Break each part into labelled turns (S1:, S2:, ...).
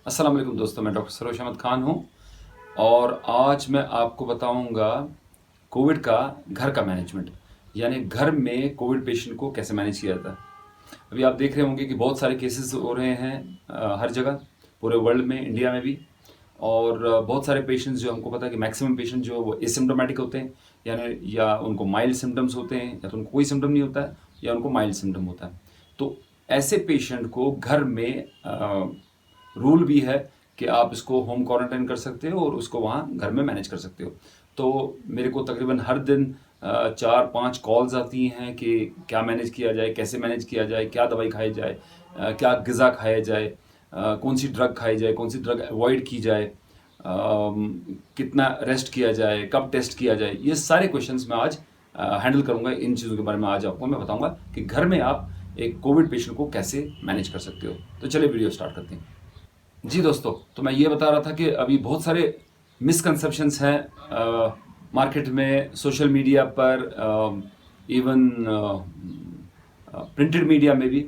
S1: अस्सलाम वालेकुम दोस्तों, मैं डॉक्टर सरोज अहमद खान हूँ और आज मैं आपको बताऊंगा कोविड का घर का मैनेजमेंट, यानी घर में कोविड पेशेंट को कैसे मैनेज किया जाता है। अभी आप देख रहे होंगे कि बहुत सारे केसेस हो रहे हैं हर जगह, पूरे वर्ल्ड में, इंडिया में भी। और बहुत सारे पेशेंट्स जो हमको पता है कि मैक्सिमम पेशेंट जो वो एसिम्प्टोमेटिक होते हैं, यानी या उनको माइल्ड सिम्टम्स होते हैं या तो उनको कोई सिम्टम नहीं होता है या उनको माइल्ड सिम्टम होता है। तो ऐसे पेशेंट को घर में रूल भी है कि आप इसको होम क्वारंटाइन कर सकते हो और उसको वहाँ घर में मैनेज कर सकते हो। तो मेरे को तकरीबन हर दिन 4-5 कॉल्स आती हैं कि क्या मैनेज किया जाए, कैसे मैनेज किया जाए, क्या दवाई खाई जाए, क्या ग़िज़ा खाया जाए, कौन सी ड्रग खाई जाए, कौन सी ड्रग अवॉइड की जाए, कितना रेस्ट किया जाए, कब टेस्ट किया जाए। ये सारे क्वेश्चंस मैं आज हैंडल करूंगा। इन चीज़ों के बारे में आज आपको मैं बताऊंगा कि घर में आप एक कोविड पेशेंट को कैसे मैनेज कर सकते हो। तो चलिए वीडियो स्टार्ट करते हैं। जी दोस्तों, तो मैं ये बता रहा था कि अभी बहुत सारे मिसकंसेप्शंस हैं मार्केट में, सोशल मीडिया पर, इवन प्रिंटेड मीडिया में भी।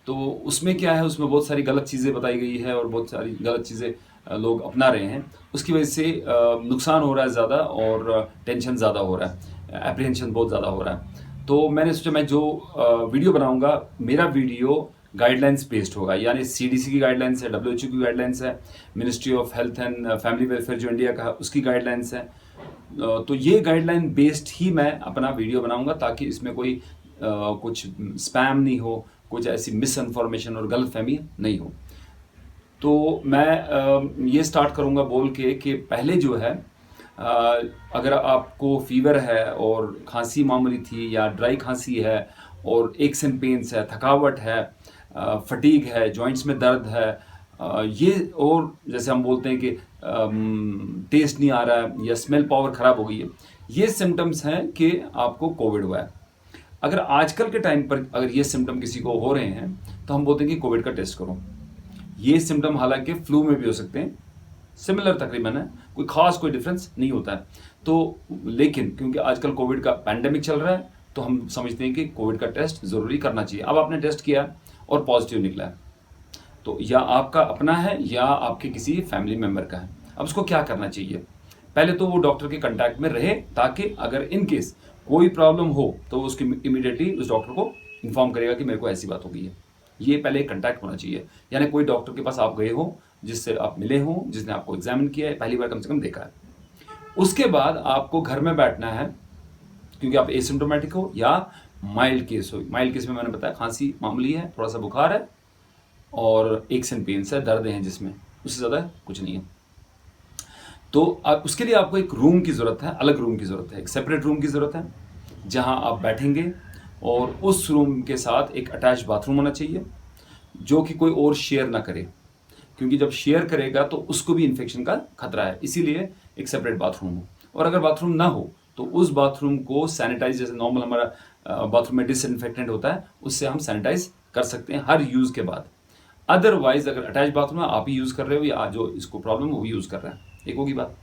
S1: तो उसमें क्या है, उसमें बहुत सारी गलत चीज़ें बताई गई है और बहुत सारी गलत चीज़ें लोग अपना रहे हैं। उसकी वजह से नुकसान हो रहा है ज़्यादा और टेंशन ज़्यादा हो रहा है, एप्रीहेंशन बहुत ज़्यादा हो रहा है। तो मैंने सोचा मैं जो वीडियो बनाऊंगा, मेरा वीडियो गाइडलाइंस बेस्ड होगा, यानी सीडीसी की गाइडलाइंस है, डब्ल्यूएचओ की गाइडलाइंस है, ministry of health and family welfare जो इंडिया का है उसकी गाइडलाइंस है। तो ये गाइडलाइन बेस्ड ही मैं अपना वीडियो बनाऊंगा ताकि इसमें कोई कुछ स्पैम नहीं हो, कुछ ऐसी मिस इन्फॉर्मेशन और गलत फहमी नहीं हो। तो मैं ये स्टार्ट करूंगा बोल के कि पहले जो है, अगर आपको फीवर है और खांसी मामूली थी या ड्राई खांसी है और एक्स एंड पेन्स है, थकावट है, फटीग है, जॉइंट्स में दर्द है, ये, और जैसे हम बोलते हैं कि टेस्ट नहीं आ रहा है या स्मेल पावर ख़राब हो गई है, ये सिम्टम्स हैं कि आपको कोविड हुआ है। अगर आजकल के टाइम पर अगर ये सिम्टम किसी को हो रहे हैं तो हम बोलते हैं कि कोविड का टेस्ट करो। ये सिम्टम हालांकि फ्लू में भी हो सकते हैं, सिमिलर तकरीबन है, कोई खास कोई डिफरेंस नहीं होता है। तो लेकिन क्योंकि आजकल कोविड का पैंडेमिक चल रहा है तो हम समझते हैं कि कोविड का टेस्ट ज़रूरी करना चाहिए। अब आपने टेस्ट किया और पॉजिटिव निकला है, तो या आपका अपना है या आपके किसी फैमिली मेम्बर का है। अब उसको क्या करना चाहिए? पहले तो वो डॉक्टर के कांटेक्ट में रहे ताकि अगर इन केस कोई प्रॉब्लम हो तो उसकी इमीडिएटली उस डॉक्टर को इन्फॉर्म करेगा कि मेरे को ऐसी बात हो गई है। ये पहले कांटेक्ट होना चाहिए, यानी कोई डॉक्टर के पास आप गए हो, जिससे आप मिले हो, जिसने आपको एग्जामिन किया है, पहली बार कम से कम देखा है। उसके बाद आपको घर में बैठना है, क्योंकि आप एसिम्टोमेटिक हो या माइल्ड केस हो। माइल्ड केस में मैंने बताया खांसी मामूली है, थोड़ा सा बुखार है और एक्स एंड पेन्स है, दर्द हैं जिसमें, उससे ज़्यादा कुछ नहीं है। तो उसके लिए आपको एक रूम की ज़रूरत है, अलग रूम की ज़रूरत है, एक सेपरेट रूम की ज़रूरत है जहां आप बैठेंगे। और उस रूम के साथ एक अटैच बाथरूम होना चाहिए जो कि कोई और शेयर ना करे, क्योंकि जब शेयर करेगा तो उसको भी इन्फेक्शन का खतरा है, इसीलिए एक सेपरेट बाथरूम हो। और अगर बाथरूम ना हो तो उस बाथरूम को सैनिटाइज, जैसे नॉर्मल हमारा बाथरूम में डिसइंफेक्टेंट होता है, उससे हम सैनिटाइज कर सकते हैं हर यूज़ के बाद। अदरवाइज अगर अटैच बाथरूम है, आप ही यूज़ कर रहे हो या जो इसको प्रॉब्लम है वो भी यूज़ कर रहा है, एक होगी बात।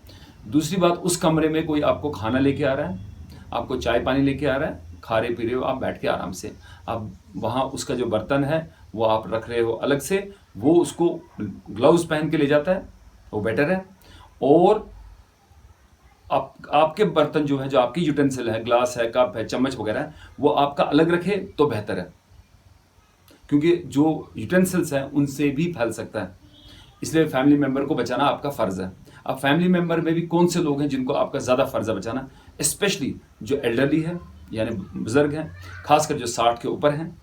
S1: दूसरी बात, उस कमरे में कोई आपको खाना लेके आ रहा है, आपको चाय पानी लेके आ रहा है, खा रहे पी रहे हो आप बैठ के आराम से, अब वहाँ उसका जो बर्तन है वो आप रख रहे हो अलग से, वो उसको ग्लव्स पहन के ले जाता है, वो बेटर है। और आपके बर्तन जो है, जो आपकी यूटेंसिल है, ग्लास है, कप है, चम्मच वगैरह है, वो आपका अलग रखे तो बेहतर है, क्योंकि जो यूटेंसिल्स हैं उनसे भी फैल सकता है। इसलिए फैमिली मेंबर को बचाना आपका फ़र्ज़ है। अब फैमिली मेंबर में भी कौन से लोग हैं जिनको आपका ज़्यादा फ़र्ज़ है बचाना? स्पेशली जो एल्डरली है, यानी बुज़ुर्ग हैं, खासकर जो 60 के ऊपर हैं,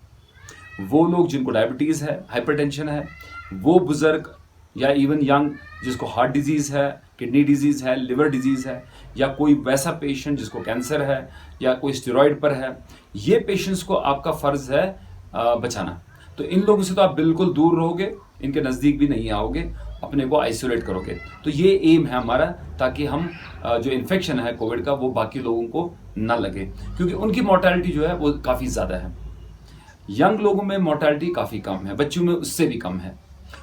S1: वो लोग जिनको डायबिटीज़ है, हाइपरटेंशन है, वो बुज़ुर्ग, या इवन यंग जिसको हार्ट डिजीज़ है, किडनी डिजीज़ है, लिवर डिजीज़ है, या कोई वैसा पेशेंट जिसको कैंसर है या कोई स्टेरॉइड पर है, ये पेशेंट्स को आपका फ़र्ज़ है बचाना। तो इन लोगों से तो आप बिल्कुल दूर रहोगे, इनके नज़दीक भी नहीं आओगे, अपने को आइसोलेट करोगे। तो ये एम है हमारा, ताकि हम जो इन्फेक्शन है कोविड का वो बाकी लोगों को ना लगे, क्योंकि उनकी मोर्टेलिटी जो है वो काफ़ी ज़्यादा है। यंग लोगों में मोर्टेलिटी काफ़ी कम है, बच्चों में उससे भी कम है,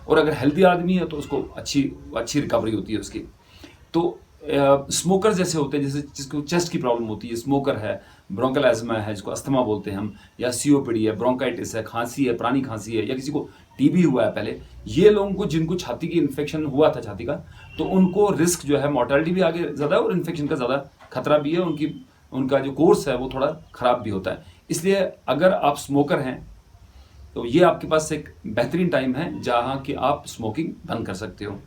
S1: और अगर हेल्दी आदमी है तो उसको अच्छी अच्छी रिकवरी होती है उसकी। तो स्मोकर जैसे होते हैं, जैसे जिसको चेस्ट की प्रॉब्लम होती है, स्मोकर है, ब्रोंकल एजमा है जिसको अस्थमा बोलते हैं हम, या सीओपीडी है, ब्रोंकाइटिस है, खांसी है, पुरानी खांसी है, या किसी को टीबी हुआ है पहले, ये लोगों को जिनको छाती की इन्फेक्शन हुआ था छाती का, तो उनको रिस्क जो है मोर्टेलिटी भी आगे ज़्यादा है और इन्फेक्शन का ज़्यादा खतरा भी है, उनका जो कोर्स है वो थोड़ा ख़राब भी होता है। इसलिए अगर आप स्मोकर हैं तो ये आपके पास एक बेहतरीन टाइम है जहाँ कि आप स्मोकिंग बंद कर सकते हो।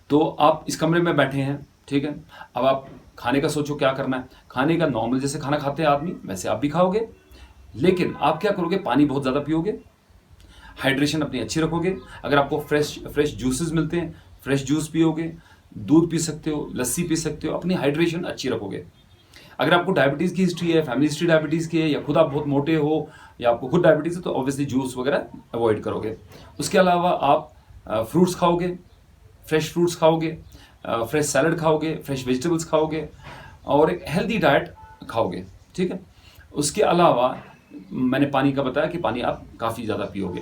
S1: तो आप इस कमरे में बैठे हैं, ठीक है, अब आप खाने का सोचो क्या करना है। खाने का नॉर्मल जैसे खाना खाते हैं आदमी वैसे आप भी खाओगे, लेकिन आप क्या करोगे, पानी बहुत ज़्यादा पियोगे, हाइड्रेशन अपनी अच्छी रखोगे। अगर आपको फ्रेश जूसेस मिलते हैं, फ्रेश जूस पियोगे, दूध पी सकते हो, लस्सी पी सकते हो, अपनी हाइड्रेशन अच्छी रखोगे। अगर आपको डायबिटीज़ की हिस्ट्री है, फैमिली हिस्ट्री डायबिटीज़ की है, या खुद आप बहुत मोटे हो या आपको खुद डायबिटीज़ है, तो ऑब्वियसली जूस वगैरह अवॉइड करोगे। उसके अलावा आप फ्रूट्स खाओगे, फ्रेश फ्रूट्स खाओगे, फ्रेश सैलड खाओगे, फ्रेश वेजिटेबल्स खाओगे और एक हेल्दी डाइट खाओगे, ठीक है। उसके अलावा मैंने पानी का बताया कि पानी आप काफ़ी ज़्यादा पियोगे।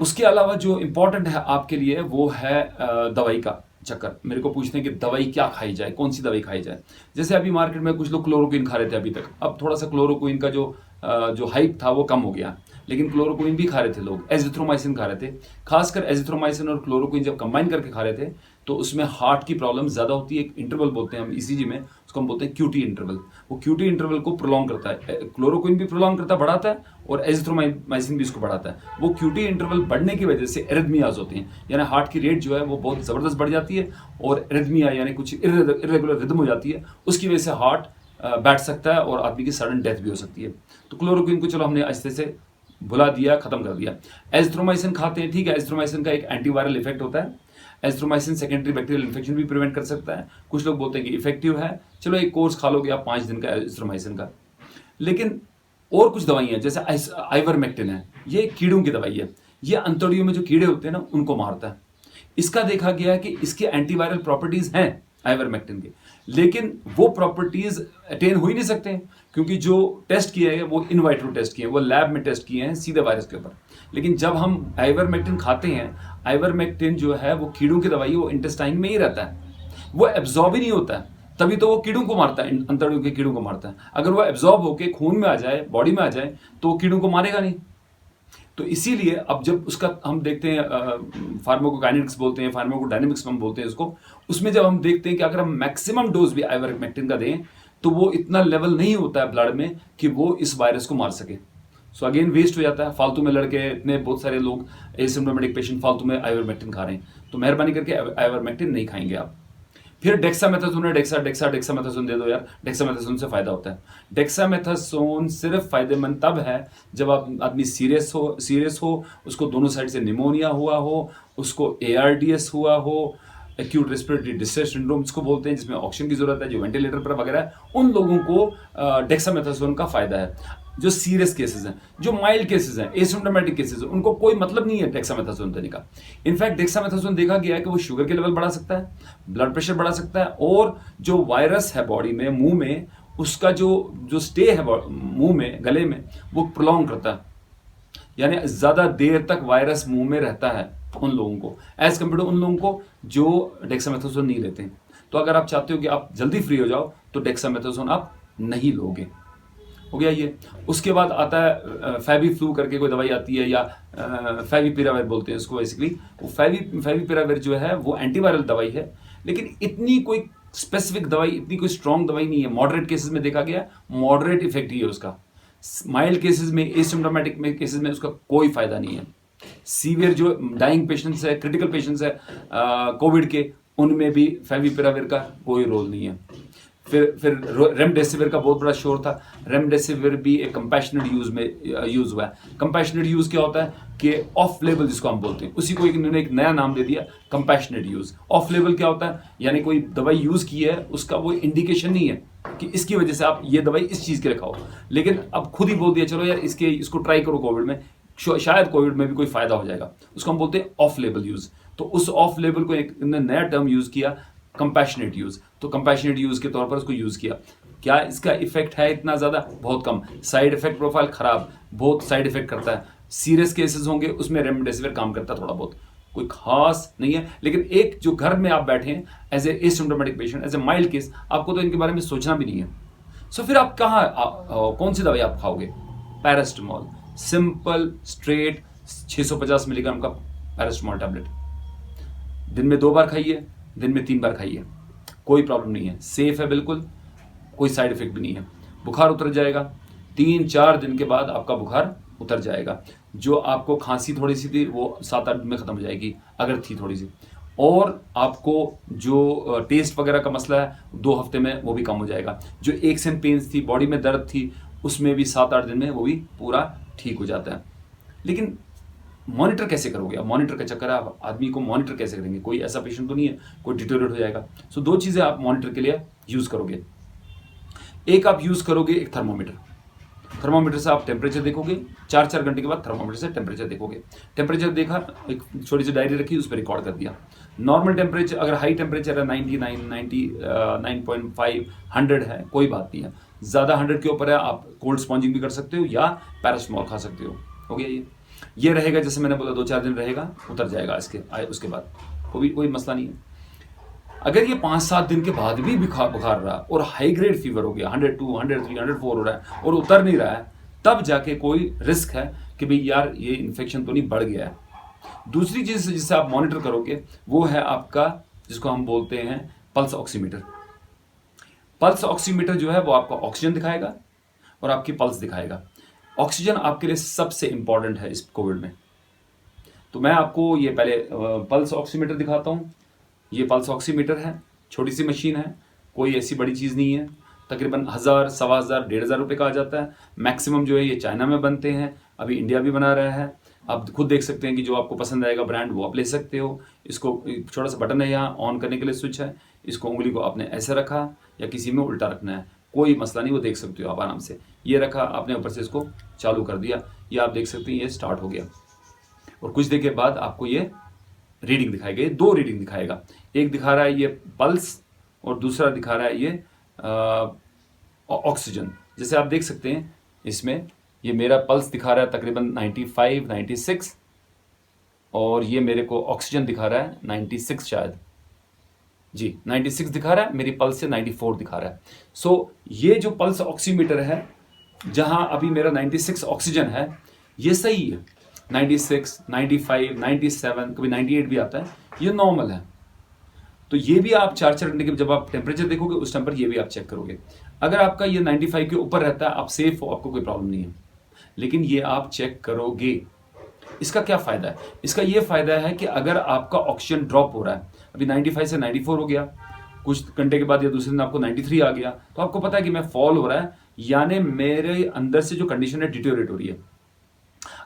S1: उसके अलावा जो इम्पोर्टेंट है आपके लिए वो है दवाई का चक्कर। मेरे को पूछते हैं कि दवाई क्या खाई जाए, कौन सी दवाई खाई जाए। जैसे अभी मार्केट में कुछ लोग क्लोरोक्विन खा रहे थे अभी तक, अब थोड़ा सा क्लोरोक्विन का जो हाइप था वो कम हो गया, लेकिन क्लोरोक्विन भी खा रहे थे लोग, एजिथ्रोमाइसिन खा रहे थे। खासकर एजिथ्रोमाइसिन और क्लोरोक्विन जब कंबाइन करके खा रहे थे तो उसमें हार्ट की प्रॉब्लम ज़्यादा होती है। एक इंटरवल बोलते हैं हम ईसीजी में, उसको हम बोलते हैं क्यूटी इंटरवल। वो क्यूटी इंटरवल को प्रोलॉन्ग करता है, क्लोरोक्विन भी प्रोलॉन्ग करता है, बढ़ाता है, और एजिथ्रोमाइसिन भी इसको बढ़ाता है। वो क्यूटी इंटरवल बढ़ने की वजह से एरिथमियाज होती हैं, यानी हार्ट की रेट जो है वो बहुत ज़बरदस्त बढ़ जाती है, और एरिथमिया यानी कुछ इरेगुलर रिदम हो जाती है, उसकी वजह से हार्ट बैठ सकता है और आदमी की सडन डेथ भी हो सकती है। तो क्लोरोक्विन को चलो हमने आहिस्ते से भुला दिया, खत्म कर दिया। एजिथ्रोमाइसिन खाते हैं, ठीक है, एजिथ्रोमाइसिन का एक एंटीवायरल इफेक्ट होता है। एजिथ्रोमाइसिन सेकेंडरी बैक्टीरियल इन्फेक्शन भी प्रिवेंट कर सकता है। कुछ लोग बोलते हैं कि इफेक्टिव है, चलो एक कोर्स खा लोगे आप 5 दिन का एजिथ्रोमाइसिन का। लेकिन और कुछ दवाइयाँ जैसे आइवरमेक्टिन है, ये कीड़ों की दवाई है, ये अंतड़ियों में जो कीड़े होते हैं ना उनको मारता है। इसका देखा गया है कि इसके एंटीवायरल प्रॉपर्टीज हैं आइवरमेक्टिन के, लेकिन वो प्रॉपर्टीज अटेन हो ही नहीं सकते हैं, क्योंकि जो टेस्ट किए हैं वो इन वाइट्रो टेस्ट किए हैं, वो लैब में टेस्ट किए हैं सीधे वायरस के ऊपर। लेकिन जब हम आइवरमेक्टिन खाते हैं, आइवरमेक्टिन जो है वो कीड़ों की दवाई, वो इंटेस्टाइन में ही रहता है, वो एब्जॉर्ब ही नहीं होता है, तभी तो वो कीड़ों को मारता है, अंतड़ियों के कीड़ों को मारता है। अगर वो एब्जॉर्ब होके खून में आ जाए, बॉडी में आ जाए, तो वो कीड़ों को मारेगा नहीं। तो इसीलिए अब जब उसका हम देखते हैं, फार्माकोकाइनेटिक्स बोलते हैं, फार्माकोडायनेमिक्स हम बोलते हैं उसको, उसमें जब हम देखते हैं कि अगर हम मैक्सिमम डोज भी आइवरमेक्टिन का दें तो वो इतना लेवल नहीं होता है ब्लड में कि वो इस वायरस को मार सके। सो अगेन वेस्ट हो जाता है, फालतू में लड़के इतने बहुत सारे लोग एसिम्प्टोमेटिक पेशेंट फालतू में आइवरमेक्टिन खा रहे हैं। तो मेहरबानी करके आइवरमेक्टिन नहीं खाएंगे आप। फिर डेक्सामेथासोन है, डेक्सामेथासोन दे दो यार, डेक्सामेथासोन से फायदा होता है। डेक्सामेथासोन सिर्फ फायदेमंद तब है जब आदमी सीरियस हो, उसको दोनों साइड से निमोनिया हुआ हो, उसको ARDS हुआ हो, एक्यूट रेस्पिरेटरी डिस्ट्रेस सिंड्रोम जिसको बोलते हैं, जिसमें ऑक्सीजन की जरूरत है, जो वेंटिलेटर पर वगैरह है, उन लोगों को डेक्सामेथासोन का फायदा है। जो सीरियस केसेस हैं, जो माइल्ड केसेस हैं, एसिम्प्टोमेटिक केसेस हैं, उनको कोई मतलब नहीं है डेक्सामेथासोन देने का। इनफैक्ट डेक्सामेथासोन देखा गया है कि वो शुगर के लेवल बढ़ा सकता है, ब्लड प्रेशर बढ़ा सकता है, और जो वायरस है बॉडी में, मुंह में, उसका जो स्टे है मुंह में, गले में, वो प्रोलॉन्ग करता है, यानी ज्यादा देर तक वायरस मुंह में रहता है उन लोगों को, एज कम्पेयर टू उन लोगों को जो डेक्सामेथासोन नहीं लेते। तो अगर आप चाहते हो कि आप जल्दी फ्री हो जाओ तो डेक्सामेथासोन आप नहीं लोगे। हो गया ये। उसके बाद आता है फैबीफ्लू करके कोई दवाई आती है, या फैविपिराविर बोलते हैं इसको बेसिकली। वो फैविपिराविर जो है वो एंटीवायरल दवाई है, लेकिन इतनी कोई स्पेसिफिक दवाई, इतनी कोई स्ट्रॉन्ग दवाई नहीं है। मॉडरेट केसेस में देखा गया, मॉडरेट इफेक्ट ही है उसका। माइल्ड केसेस में, एसिम्प्टोमेटिक में केसेस में उसका कोई फायदा नहीं है। सीवियर जो डाइंग पेशेंट्स है, क्रिटिकल पेशेंट्स है कोविड के, उनमें भी फैविपिराविर का कोई रोल नहीं है। फिर रेमडेसिविर का बहुत बड़ा शोर था। रेमडेसिविर भी एक कंपैशनेट यूज में यूज हुआ है। कंपैशनेट यूज क्या होता है कि ऑफ लेबल जिसको हम बोलते हैं, उसी को इन्होंने एक नया नाम दे दिया, कंपैशनेट यूज। ऑफ लेबल क्या होता है, यानी कोई दवाई यूज की है, उसका वो इंडिकेशन नहीं है कि इसकी वजह से आप ये दवाई इस चीज के लिए खाओ, लेकिन अब खुद ही बोल दिया चलो यार इसको ट्राई करो कोविड में, शायद कोविड में भी कोई फायदा हो जाएगा, उसको हम बोलते हैं ऑफ लेबल यूज। तो उस ऑफ लेबल को एक नया टर्म यूज किया, कंपैशनेट यूज। तो कंपैशनेट यूज के तौर पर उसको यूज किया। क्या इसका इफेक्ट है इतना ज्यादा? बहुत कम। साइड इफेक्ट प्रोफाइल खराब, बहुत साइड इफेक्ट करता है। सीरियस केसेस होंगे उसमें रेमडेसिविर काम करता है थोड़ा बहुत, कोई खास नहीं है। लेकिन एक जो घर में आप बैठे हैं as a asymptomatic patient, as a mild case, आपको तो इनके बारे में सोचना भी नहीं है। सो फिर आप कौन सी दवाई आप खाओगे? पैरास्टामोल, सिंपल, स्ट्रेट, 650 मिलीग्राम का पैरासिटामोल टैबलेट। दिन में 2 बार खाइए, दिन में 3 बार खाइए, कोई प्रॉब्लम नहीं है, सेफ है बिल्कुल, कोई साइड इफेक्ट भी नहीं है। बुखार उतर जाएगा, 3-4 दिन के बाद आपका बुखार उतर जाएगा। जो आपको खांसी थोड़ी सी थी वो 7-8 दिन में खत्म हो जाएगी अगर थी थोड़ी सी, और आपको जो टेस्ट वगैरह का मसला है 2 हफ्ते में वो भी कम हो जाएगा। जो एक्स एंड पेन्स थी, बॉडी में दर्द थी, उसमें भी 7-8 दिन में वो भी पूरा ठीक हो जाता है। लेकिन मॉनिटर कैसे करोगे? अब मॉनिटर का चक्कर है, आप आदमी को मॉनिटर कैसे करेंगे? कोई ऐसा पेशेंट तो नहीं है कोई डिटोरेट हो जाएगा। सो 2 चीज़ें आप मॉनिटर के लिए यूज़ करोगे। एक आप यूज़ करोगे एक थर्मोमीटर। थर्मोमीटर से आप टेम्परेचर देखोगे, 4-4 घंटे के बाद थर्मोमीटर से टेम्परेचर देखोगे। टेम्परेचर देखा, एक छोटी सी डायरी रखी, उस पर रिकॉर्ड कर दिया। नॉर्मल टेम्परेचर, अगर हाई टेम्परेचर है 99, 99.5, 100 है, कोई बात नहीं है। ज़्यादा 100 के ऊपर है, आप कोल्ड स्पॉन्जिंग भी कर सकते हो या पैरासिटामोल खा सकते हो गया ये रहेगा, जैसे मैंने बोला 2-4 दिन रहेगा, उतर जाएगा उसके बाद कोई मसला नहीं है। अगर ये 5-7 दिन के बाद भी बुखार रहा और हाई ग्रेड फीवर हो गया, 102, 103, 104 हो रहा है और उतर नहीं रहा है, तब जाके कोई रिस्क है कि भाई यार ये इन्फेक्शन तो नहीं बढ़ गया है। दूसरी चीज़ जिससे आप मॉनिटर करोगे वो है आपका, जिसको हम बोलते हैं पल्स ऑक्सीमीटर। पल्स ऑक्सीमीटर जो है वो आपका ऑक्सीजन दिखाएगा और आपकी पल्स दिखाएगा। ऑक्सीजन आपके लिए सबसे इंपॉर्टेंट है इस कोविड में। तो मैं आपको ये पहले पल्स ऑक्सीमीटर दिखाता हूँ। ये पल्स ऑक्सीमीटर है, छोटी सी मशीन है, कोई ऐसी बड़ी चीज़ नहीं है। तकरीबन 1000, 1500, 1500 रुपये का आ जाता है। मैक्सिमम जो है ये चाइना में बनते हैं, अभी इंडिया भी बना रहा है। आप खुद देख सकते हैं कि जो आपको पसंद आएगा ब्रांड वो आप ले सकते हो। इसको छोटा सा बटन है यहाँ, ऑन करने के लिए स्विच है। इसको उंगली को आपने ऐसे रखा या किसी में उल्टा रखना है, कोई मसला नहीं, वो देख सकते हो आप आराम से। ये रखा आपने, ऊपर से इसको चालू कर दिया, ये आप देख सकते हैं ये स्टार्ट हो गया। और कुछ देर के बाद आपको ये रीडिंग दिखाएगा, ये 2 रीडिंग दिखाएगा। एक दिखा रहा है ये पल्स और दूसरा दिखा रहा है ये ऑक्सीजन। जैसे आप देख सकते हैं इसमें ये मेरा पल्स दिखा रहा है तकरीबन 95, 96, और ये मेरे को ऑक्सीजन दिखा रहा है 96 शायद, जी 96 दिखा रहा है, मेरी पल्स से 94 दिखा रहा है। सो ये जो पल्स ऑक्सीमीटर है, जहां अभी मेरा 96 ऑक्सीजन है, ये सही है। 96, 95, 97, कभी 98 भी आता है, ये नॉर्मल है। तो ये भी आप 4-4 घंटे के जब आप टेम्परेचर देखोगे उस टाइम पर ये भी आप चेक करोगे। अगर आपका ये 95 के ऊपर रहता है, आप सेफ हो, आपको कोई प्रॉब्लम नहीं है, लेकिन ये आप चेक करोगे। इसका क्या फ़ायदा है? इसका ये फ़ायदा है कि अगर आपका ऑक्सीजन ड्रॉप हो रहा है, अभी 95 से 94 हो गया, कुछ घंटे के बाद या दूसरे दिन आपको 93 आ गया, तो आपको पता है कि मैं फॉल हो रहा है, यानी मेरे अंदर से जो कंडीशन है डिटोरेट हो रही है।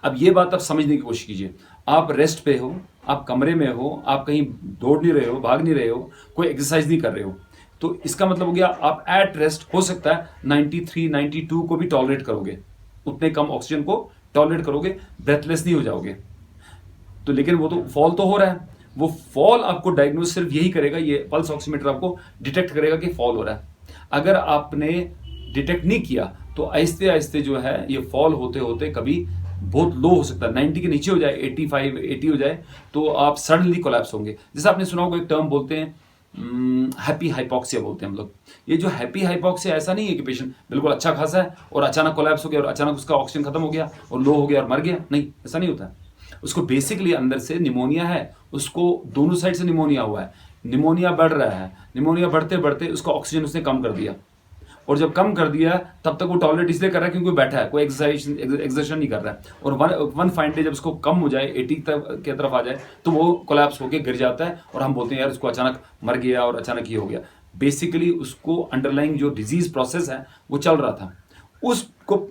S1: अब ये बात आप समझने की कोशिश कीजिए। आप रेस्ट पे हो, आप कमरे में हो, आप कहीं दौड़ नहीं रहे हो, भाग नहीं रहे हो, कोई एक्सरसाइज नहीं कर रहे हो, तो इसका मतलब हो गया आप एट रेस्ट, हो सकता है 93, 92 को भी टॉलरेट करोगे, उतने कम ऑक्सीजन को टॉलरेट करोगे, ब्रेथलेस नहीं हो जाओगे। तो लेकिन वो तो फॉल तो हो रहा है, वो फॉल आपको डायग्नोज सिर्फ यही करेगा, ये पल्स ऑक्सीमीटर आपको डिटेक्ट करेगा कि फॉल हो रहा है। अगर आपने डिटेक्ट नहीं किया तो आहिस्ते आहिस्ते जो है ये फॉल होते होते कभी बहुत लो हो सकता है, 90 के नीचे हो जाए, 85, 80 हो जाए, तो आप सडनली कोलैप्स होंगे। जैसे आपने सुना होगा एक टर्म बोलते हैं हैप्पी हाइपॉक्सिया बोलते हैं हम लोग। ये जो हैप्पी हाइपॉक्सिया, ऐसा नहीं है कि पेशेंट बिल्कुल अच्छा खासा है और अचानक कोलैप्स हो गया और अचानक उसका ऑक्सीजन खत्म हो गया और लो हो गया और मर गया, नहीं, ऐसा नहीं होता। उसको बेसिकली अंदर से निमोनिया है, उसको दोनों साइड से निमोनिया हुआ है, निमोनिया बढ़ रहा है, निमोनिया बढ़ते बढ़ते उसका ऑक्सीजन उसने कम कर दिया, और जब कम कर दिया तब तक वो टॉलरेट इसलिए कर रहा है क्योंकि वो बैठा है, कोई एक्सरसाइज नहीं कर रहा है, और वन फाइन डे जब उसको कम हो जाए, 80 के तरफ आ जाए, तो वो कोलैप्स होकर गिर जाता है और हम बोलते हैं यार उसको अचानक मर गया और अचानक ये हो गया। बेसिकली उसको अंडरलाइंग जो डिजीज प्रोसेस है वो चल रहा था, उसको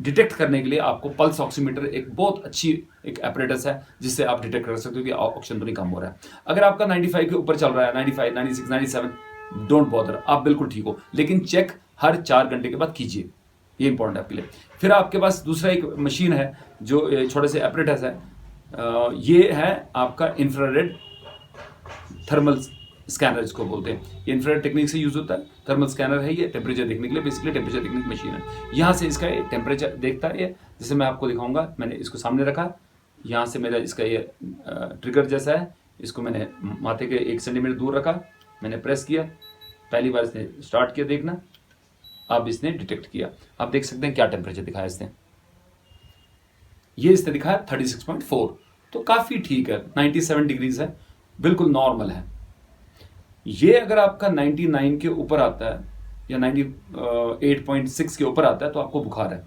S1: डिटेक्ट करने के लिए आपको पल्स ऑक्सीमीटर एक बहुत अच्छी एक एपरेटस है जिससे आप डिटेक्ट कर सकते हो कि ऑक्सीजन तो नहीं कम हो रहा है। अगर आपका 95 के ऊपर चल रहा है, 95, 96, 97, डोंट बॉदर, आप बिल्कुल ठीक हो, लेकिन चेक हर 4 घंटे के बाद कीजिए, ये इंपॉर्टेंट है आपके लिए। फिर आपके पास दूसरा एक मशीन है जो छोटे से एपरेटस है, ये है आपका इंफ्रारेड थर्मल स्कैनर इसको बोलते हैं। ये इंफ्रारेड टेक्निक से यूज होता है, थर्मल स्कैनर है ये, टेम्परेचर देखने के लिए, बेसिकली टेम्परेचर देखने की मशीन है। यहाँ से इसका टेम्परेचर देखता है, जैसे मैं आपको दिखाऊंगा, मैंने इसको सामने रखा, यहाँ से मेरा इसका ये ट्रिगर जैसा है, इसको मैंने माथे के 1 सेंटीमीटर दूर रखा, मैंने प्रेस किया, पहली बार इसने स्टार्ट किया देखना, अब इसने डिटेक्ट किया, आप देख सकते हैं क्या टेम्परेचर दिखाया इसने, ये इसने दिखाया 36.4, तो काफ़ी ठीक है, 97 डिग्रीज है, बिल्कुल नॉर्मल है। ये अगर आपका 99 के ऊपर आता है या 98.6 के ऊपर आता है तो आपको बुखार है।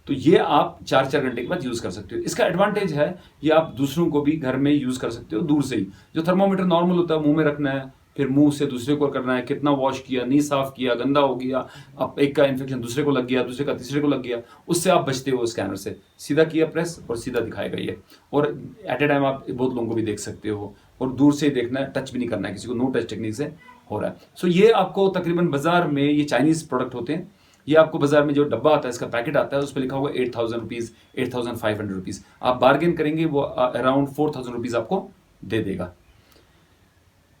S1: तो ये आप 4-4 घंटे के बाद यूज़ कर सकते हो। इसका एडवांटेज है, ये आप दूसरों को भी घर में यूज़ कर सकते हो दूर से ही। जो थर्मोमीटर नॉर्मल होता है, मुंह में रखना है, फिर मुंह से दूसरे को करना है, कितना वॉश किया, नहीं साफ किया, गंदा हो गया, अब एक का इन्फेक्शन दूसरे को लग गया, दूसरे का तीसरे को लग गया, उससे आप बचते हो स्कैनर से। सीधा किया प्रेस और सीधा दिखाएगा ये। और एट ए टाइम आप बहुत लोगों को भी देख सकते हो, और दूर से ही देखना है, टच भी नहीं करना है किसी को, नो टच टेक्निक से हो रहा है। सो ये आपको तकरीबन बाजार में, ये चाइनीज प्रोडक्ट होते हैं, ये आपको बाजार में जो डब्बा आता है, इसका पैकेट आता है, उस पर लिखा होगा 8,000 रुपीज़, 8,500 रुपीज़। आप बार्गेन करेंगे वो अराउंड 4,000 रुपीज़ आपको दे देगा।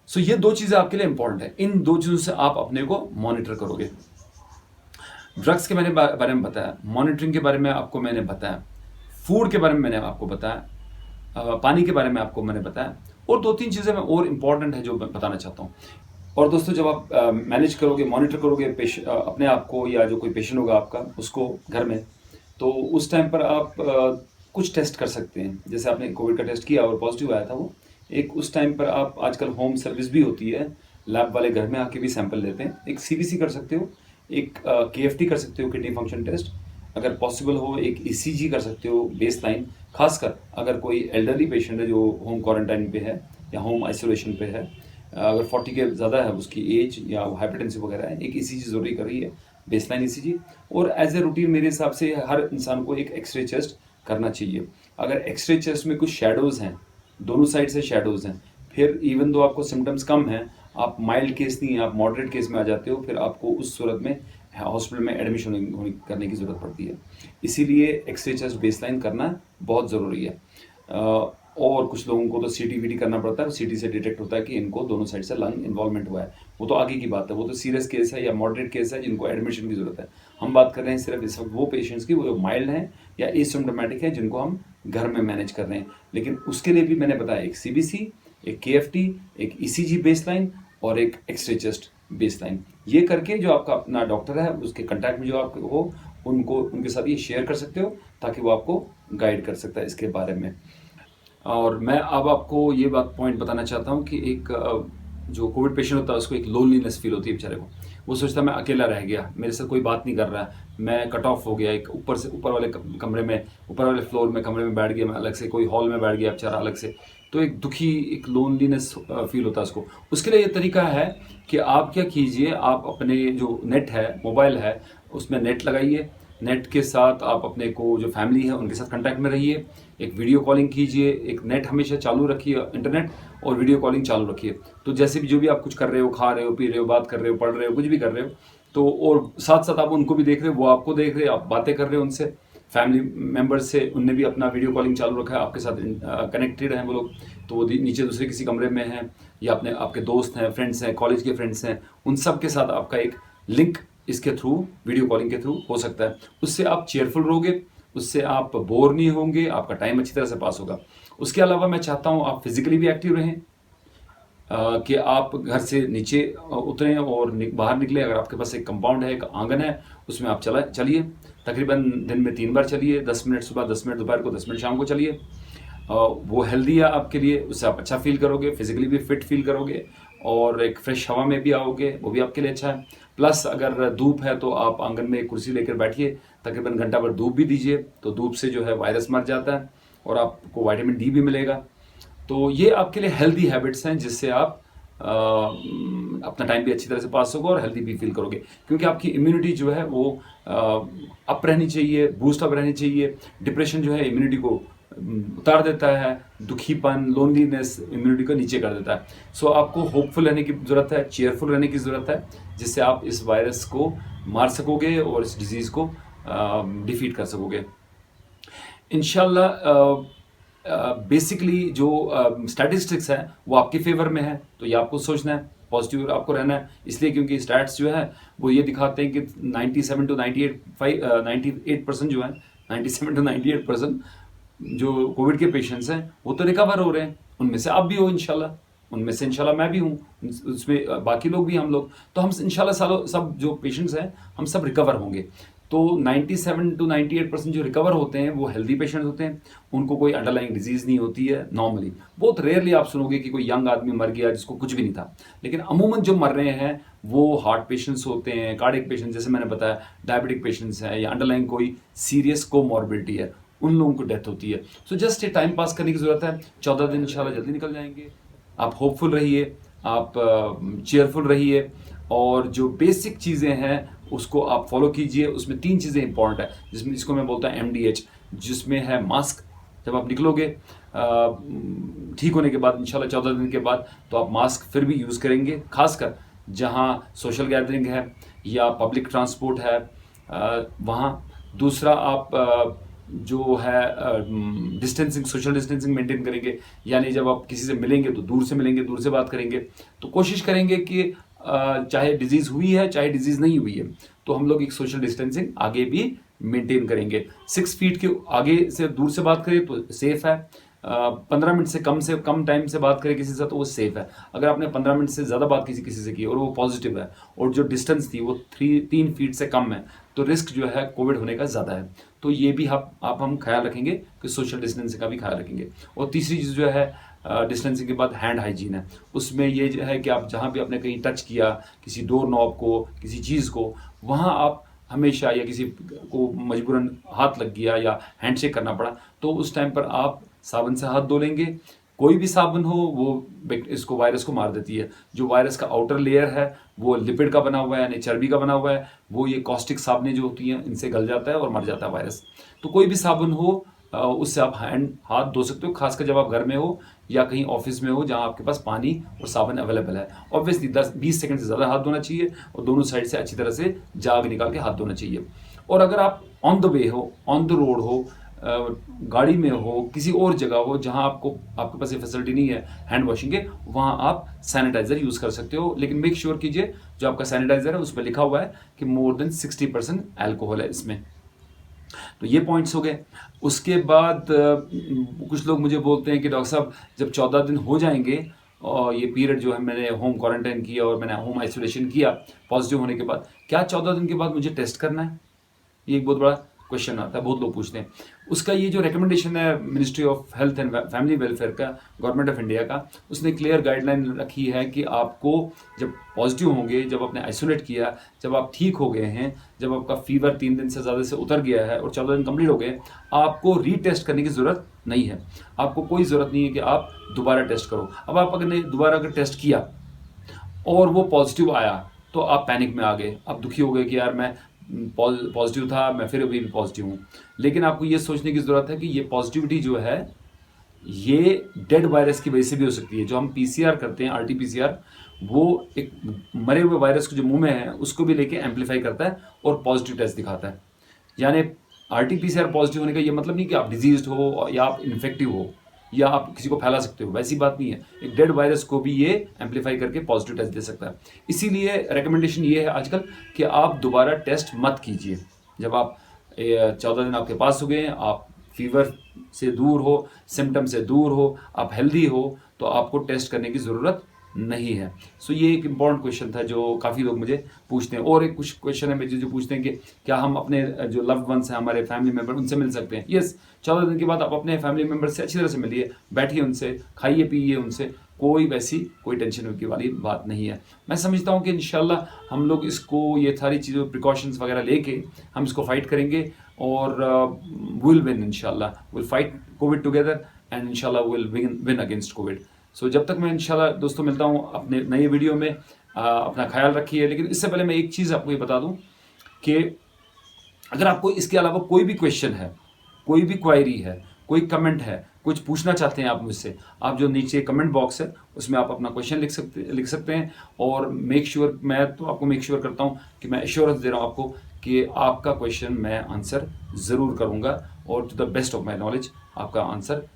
S1: सो ये दो चीज़ें आपके लिए इंपॉर्टेंट है, इन दो चीज़ों से आप अपने को मॉनिटर करोगे। ड्रग्स के बारे में बताया, मॉनिटरिंग के बारे में आपको मैंने बताया, फूड के बारे में मैंने आपको बताया, पानी के बारे में आपको मैंने बताया, और 2-3 चीज़ें मैं और इम्पॉर्टेंट है जो मैं बताना चाहता हूँ। और दोस्तों, जब आप मैनेज करोगे, मॉनिटर करोगे अपने आप को, या जो कोई पेशेंट होगा आपका उसको घर में, तो उस टाइम पर आप कुछ टेस्ट कर सकते हैं। जैसे आपने कोविड का टेस्ट किया और पॉजिटिव आया था, वो एक उस टाइम पर आप, आजकल होम सर्विस भी होती है, लैब वाले घर में आके भी सैंपल लेते हैं। एक सीबीसी कर सकते हो, एक केएफटी कर सकते हो, किडनी फंक्शन टेस्ट, अगर पॉसिबल हो एक ईसीजी कर सकते हो बेस लाइन, खासकर अगर कोई एल्डरली पेशेंट है जो होम क्वारंटाइन पे है या होम आइसोलेशन पे है, अगर 40 के ज़्यादा है उसकी एज, या हाइपरटेंसिव वगैरह है, एक ईसीजी ज़रूरी कर रही है, बेसलाइन ईसीजी। और एज ए रूटीन मेरे हिसाब से हर इंसान को एक एक्सरे चेस्ट करना चाहिए। अगर एक्सरे चेस्ट में कुछ शेडोज़ हैं, दोनों साइड से शेडोज़ हैं, फिर इवन दो आपको सिम्टम्स कम हैं, आप माइल्ड केस नहीं, आप मॉडरेट केस में आ जाते हो, फिर आपको उस सूरत में हॉस्पिटल में एडमिशन करने की ज़रूरत पड़ती है। इसीलिए एक्सरे चेस्ट बेसलाइन करना बहुत ज़रूरी है। और कुछ लोगों को तो सीटी करना पड़ता है, सीटी से डिटेक्ट होता है कि इनको दोनों साइड से लंग इन्वॉल्वमेंट हुआ है। वो तो आगे की बात है, वो तो सीरियस केस है या मॉडरेट केस है जिनको एडमिशन की ज़रूरत है। हम बात कर रहे हैं सिर्फ इस वक्त वो पेशेंट्स की, वो माइल्ड हैं या एसिम्प्टोमेटिक है, जिनको हम घर में मैनेज कर रहे हैं। लेकिन उसके लिए भी मैंने बताया, एक सीबीसी, एक केएफटी, एक ईसीजी बेसलाइन और एक एक्सरे चेस्ट बेसलाइन। ये करके जो आपका अपना डॉक्टर है, उसके कंटैक्ट में जो आप हो, उनके साथ ये शेयर कर सकते हो, ताकि वो आपको गाइड कर सकता है इसके बारे में। और मैं अब आपको ये बात पॉइंट बताना चाहता हूँ कि एक जो कोविड पेशेंट होता है उसको एक लोनलीनेस फील होती है बेचारे को। वो सोचता है मैं अकेला रह गया, मेरे से कोई बात नहीं कर रहा है, मैं कट ऑफ हो गया, एक ऊपर वाले कमरे में, ऊपर वाले फ्लोर में कमरे में बैठ गया मैं अलग से, कोई हॉल में बैठ गया बेचारा अलग से। तो एक दुखी, एक लोनलीनेस फील होता है उसको। उसके लिए ये तरीका है कि आप क्या कीजिए, आप अपने जो नेट है, मोबाइल है, उसमें नेट लगाइए। नेट के साथ आप अपने को जो फैमिली है उनके साथ कांटेक्ट में रहिए, एक वीडियो कॉलिंग कीजिए, एक नेट हमेशा चालू रखिए, इंटरनेट और वीडियो कॉलिंग चालू रखिए। तो जैसे भी जो भी आप कुछ कर रहे हो, खा रहे हो, पी रहे हो, बात कर रहे हो, पढ़ रहे हो, कुछ भी कर रहे हो, तो और साथ साथ आप उनको भी देख रहे हो, वो आपको देख रहे हो, आप बातें कर रहे हो उनसे, फैमिली मेम्बर्स से, उनने भी अपना वीडियो कॉलिंग चालू रखा है, आपके साथ कनेक्टेड हैं वो लोग। तो वो नीचे दूसरे किसी कमरे में हैं, या अपने आपके दोस्त हैं, फ्रेंड्स हैं, कॉलेज के फ्रेंड्स हैं, उन सब के साथ आपका एक लिंक इसके थ्रू, वीडियो कॉलिंग के थ्रू हो सकता है। उससे आप चेयरफुल रहोगे, उससे आप बोर नहीं होंगे, आपका टाइम अच्छी तरह से पास होगा। उसके अलावा मैं चाहता हूँ आप फिजिकली भी एक्टिव रहें, कि आप घर से नीचे उतरें और बाहर निकलें। अगर आपके पास एक कंपाउंड है, एक आंगन है, उसमें आप चलिए, तकरीबन दिन में 3 बार चलिए, 10 मिनट सुबह, 10 मिनट दोपहर को, 10 मिनट शाम को चलिए। वो हेल्दी है आपके लिए, उससे आप अच्छा फील करोगे, फिजिकली भी फिट फील करोगे, और एक फ्रेश हवा में भी आओगे, वो भी आपके लिए अच्छा है। प्लस अगर धूप है तो आप आंगन में एक कुर्सी लेकर बैठिए, तकरीबन घंटा भर धूप भी दीजिए, तो धूप से जो है वायरस मर जाता है और आपको विटामिन डी भी मिलेगा। तो ये आपके लिए हेल्दी हैबिट्स हैं, जिससे आप अपना टाइम भी अच्छी तरह से पास होगा और हेल्दी भी फील करोगे, क्योंकि आपकी इम्यूनिटी जो है वो अप रहनी चाहिए, बूस्ट अप रहनी चाहिए। डिप्रेशन जो है इम्यूनिटी को उतार देता है, दुखीपन, लोनलीनेस इम्यूनिटी को नीचे कर देता है। सो आपको होपफुल रहने की ज़रूरत है, चेयरफुल रहने की ज़रूरत है, जिससे आप इस वायरस को मार सकोगे और इस डिजीज़ को डिफीट कर सकोगे इंशाल्लाह। बेसिकली जो स्टैटिस्टिक्स है वो आपके फेवर में है, तो ये आपको सोचना है, पॉजिटिव आपको रहना है। इसलिए क्योंकि स्टैट्स जो है वो ये दिखाते हैं कि 97 to 98% जो है, 97 to 98% जो कोविड के पेशेंट्स हैं वो तो रिकवर हो रहे हैं। उनमें से आप भी हो इंशाल्लाह, उनमें से इंशाल्लाह मैं भी हूँ, उसमें बाकी लोग भी, हम लोग तो, हम इंशाल्लाह सालों सब जो पेशेंट्स हैं हम सब रिकवर होंगे। तो 97 to 98% जो रिकवर होते हैं वो हेल्दी पेशेंट्स होते हैं, उनको कोई अंडरलाइंग डिजीज़ नहीं होती है नॉर्मली। बहुत रेयरली आप सुनोगे कि कोई यंग आदमी मर गया जिसको कुछ भी नहीं था, लेकिन अमूमन जो मर रहे हैं वो हार्ट पेशेंट्स होते हैं, कार्डियक पेशेंट्स, जैसे मैंने बताया डायबिटिक पेशेंट्स हैं, या अंडरलाइंग कोई सीरियस कोमॉर्बिडिटी है, उन लोगों को डेथ होती है। सो जस्ट ये टाइम पास करने की ज़रूरत है। 14 दिन इंशाल्लाह जल्दी निकल जाएंगे। आप होपफुल रहिए, आप चेयरफुल रहिए, और जो बेसिक चीज़ें हैं उसको आप फॉलो कीजिए। उसमें 3 चीज़ें इंपॉर्टेंट है, जिसको मैं बोलता हूँ MDH, जिसमें है मास्क। जब आप निकलोगे ठीक होने के बाद इंशाल्लाह 14 दिन के बाद, तो आप मास्क फिर भी यूज़ करेंगे, खासकर जहाँ सोशल गैदरिंग है या पब्लिक ट्रांसपोर्ट है वहाँ। दूसरा, आप जो है डिस्टेंसिंग, सोशल डिस्टेंसिंग मेंटेन करेंगे, यानी जब आप किसी से मिलेंगे तो दूर से मिलेंगे, दूर से बात करेंगे। तो कोशिश करेंगे कि चाहे डिजीज़ हुई है चाहे डिजीज़ नहीं हुई है, तो हम लोग एक सोशल डिस्टेंसिंग आगे भी मेंटेन करेंगे। 6 फीट के आगे से दूर से बात करें तो सेफ़ है। 15 मिनट से कम टाइम से बात करें किसी से तो वो सेफ़ है। अगर आपने 15 मिनट से ज़्यादा बात किसी से की और वो पॉजिटिव है और जो डिस्टेंस थी वो 3 फीट से कम है, तो रिस्क जो है कोविड होने का ज़्यादा है। तो ये भी हम ख्याल रखेंगे कि सोशल डिस्टेंसिंग का भी ख्याल रखेंगे। और तीसरी चीज़ जो है डिस्टेंसिंग के बाद हैंड हाइजीन है। उसमें ये जो है कि आप जहाँ भी आपने कहीं टच किया किसी डोर नॉब को, किसी चीज़ को, वहाँ आप हमेशा, या किसी को मजबूरन हाथ लग गया या हैंडशेक करना पड़ा, तो उस टाइम पर आप साबुन से हाथ धो लेंगे। कोई भी साबुन हो वो इसको वायरस को मार देती है। जो वायरस का आउटर लेयर है वो लिपिड का बना हुआ है, यानी चर्बी का बना हुआ है, वो ये कॉस्टिक साबुनें जो होती हैं इनसे गल जाता है और मर जाता है वायरस। तो कोई भी साबुन हो उससे आप हाथ धो सकते हो, खासकर जब आप घर में हो या कहीं ऑफिस में हो जहां आपके पास पानी और साबुन अवेलेबल है। ऑब्वियसली 10-20 सेकंड से ज़्यादा हाथ धोना चाहिए और दोनों साइड से अच्छी तरह से जाग निकाल के हाथ धोना चाहिए। और अगर आप ऑन द वे हो, ऑन द रोड हो, गाड़ी में हो, किसी और जगह हो जहां आपके पास ये फैसिलिटी नहीं है हैंड वॉशिंग के, वहां आप सैनिटाइजर यूज़ कर सकते हो। लेकिन मेक श्योर कीजिए जो आपका सैनिटाइजर है उस पर लिखा हुआ है कि मोर देन 60% अल्कोहल है इसमें। तो ये पॉइंट्स हो गए। उसके बाद कुछ लोग मुझे बोलते हैं कि डॉक्टर साहब जब 14 दिन हो जाएंगे और ये पीरियड जो है मैंने होम क्वारंटाइन किया और मैंने होम आइसोलेशन किया पॉजिटिव होने के बाद, क्या 14 दिन के बाद मुझे टेस्ट करना है? ये एक बहुत बड़ा क्वेश्चन आता है, बहुत लोग पूछते हैं। उसका ये जो रिकमेंडेशन है ministry of health and family welfare का, गवर्नमेंट ऑफ इंडिया का, उसने क्लियर गाइडलाइन रखी है कि आपको जब पॉजिटिव होंगे, जब आपने आइसोलेट किया, जब आप ठीक हो गए हैं, जब आपका फीवर 3 दिन से ज़्यादा से उतर गया है और 14 दिन कंप्लीट हो गए, आपको रीटेस्ट करने की ज़रूरत नहीं है। आपको कोई ज़रूरत नहीं है कि आप दोबारा टेस्ट करो। अब आप अगर दोबारा टेस्ट किया और वो पॉजिटिव आया तो आप पैनिक में आ गए, आप दुखी हो गए कि यार मैं पॉजिटिव था, मैं फिर अभी भी पॉजिटिव हूँ। लेकिन आपको ये सोचने की ज़रूरत है कि ये पॉजिटिविटी जो है ये डेड वायरस की वजह से भी हो सकती है। जो हम PCR करते हैं, RT-PCR, वो एक मरे हुए वायरस को जो मुंह में है उसको भी लेके एम्पलीफाई करता है और पॉजिटिव टेस्ट दिखाता है। यानी RT-PCR पॉजिटिव होने का ये मतलब नहीं कि आप डिजीज्ड हो या आप इन्फेक्टिव हो या आप किसी को फैला सकते हो, वैसी बात नहीं है। एक डेड वायरस को भी ये एम्पलीफाई करके पॉजिटिव टेस्ट दे सकता है। इसीलिए रिकमेंडेशन ये है आजकल कि आप दोबारा टेस्ट मत कीजिए। जब आप 14 दिन आपके पास हो गए, आप फीवर से दूर हो, सिम्टम से दूर हो, आप हेल्दी हो, तो आपको टेस्ट करने की ज़रूरत नहीं है। सो ये एक इम्पॉर्टेंट क्वेश्चन था जो काफ़ी लोग मुझे पूछते हैं। और एक कुछ क्वेश्चन है मुझे जो पूछते हैं कि क्या हम अपने जो लव्ड वंस हैं, हमारे फैमिली मेम्बर, उनसे मिल सकते हैं? यस, 14 दिन के बाद आप अपने फैमिली मेम्बर से अच्छी तरह से मिलिए, बैठिए उनसे, खाइए पिइए उनसे, कोई टेंशन की वाली बात नहीं है। मैं समझता हूँ कि इंशाल्लाह हम लोग इसको, ये सारी चीज़ों प्रिकॉशंस वगैरह लेके हम इसको फाइट करेंगे और विल विन इंशाल्लाह। Will fight Covid together and इंशाल्लाह विल विन अगेंस्ट कोविड। सो जब तक मैं इंशाल्लाह दोस्तों मिलता हूँ अपने नए वीडियो में, अपना ख्याल रखिए। लेकिन इससे पहले मैं एक चीज़ आपको ये बता दूँ कि अगर आपको इसके अलावा कोई भी क्वेश्चन है, कोई भी क्वायरी है, कोई कमेंट है, कुछ पूछना चाहते हैं आप मुझसे, आप जो नीचे कमेंट बॉक्स है उसमें आप अपना क्वेश्चन लिख सकते हैं। और मैं तो आपको मेक श्योर करता हूँ कि मैं एश्योरेंस दे रहा हूँ आपको कि आपका क्वेश्चन मैं आंसर ज़रूर करूँगा और to the best of my knowledge आपका आंसर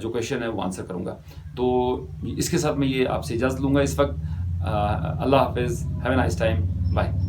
S1: जो क्वेश्चन है वो आंसर करूँगा। तो इसके साथ मैं ये आपसे इजाज़त लूँगा इस वक्त। अल्लाह हाफिज़, have a nice time, bye.